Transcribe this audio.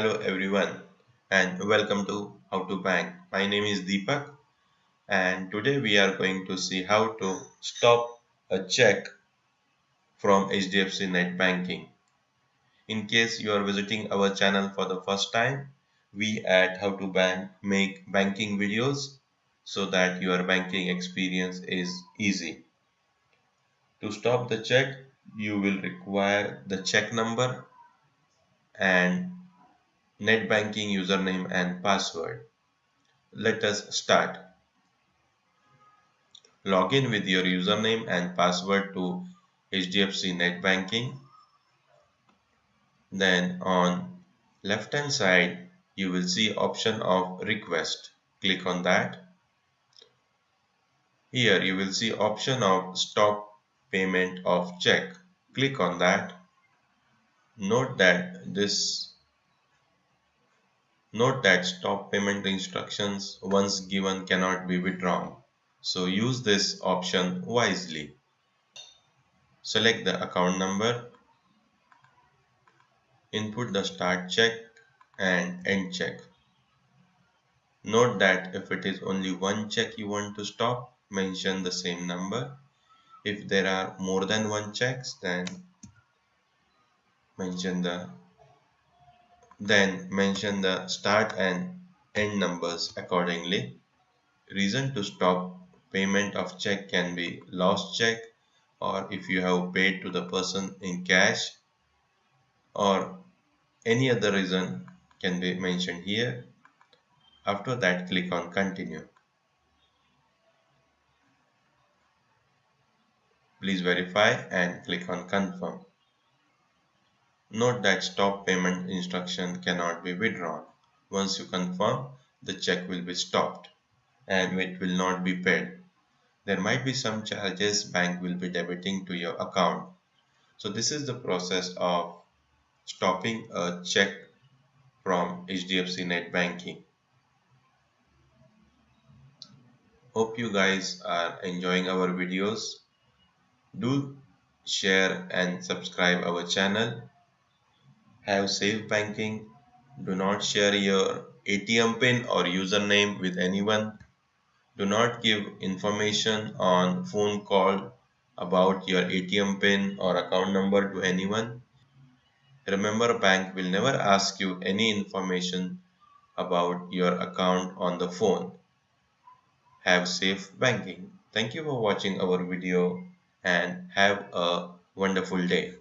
Hello everyone and welcome to How to Bank. My name is Deepak and today we are going to see how to stop a check from HDFC NetBanking. In case you are visiting our channel for the first time, we at How to Bank make banking videos so that your banking experience is easy. To stop the check, you will require the check number and NetBanking username and password. Let us start. Log in with your username and password to HDFC NetBanking. Then on left hand side you will see option of request. Click on that. Here you will see option of stop payment of check. Click on that. Note that stop payment instructions once given cannot be withdrawn. So use this option wisely. Select the account number. Input the start check and end check. Note that if it is only one check you want to stop, mention the same number. If there are more than one checks, then mention the start and end numbers accordingly. Reason to stop payment of check can be lost check, or if you have paid to the person in cash, or any other reason can be mentioned here. After that, click on continue. Please verify and click on confirm. Note that stop payment instruction cannot be withdrawn. Once you confirm, the check will be stopped and it will not be paid. There might be some charges bank will be debiting to your account. So this is the process of stopping a check from HDFC NetBanking. Hope you guys are enjoying our videos. Do share and subscribe our channel. Have safe banking. Do not share your ATM pin or username with anyone. Do not give information on phone call about your ATM pin or account number to anyone. Remember, bank will never ask you any information about your account on the phone. Have safe banking. Thank you for watching our video and have a wonderful day.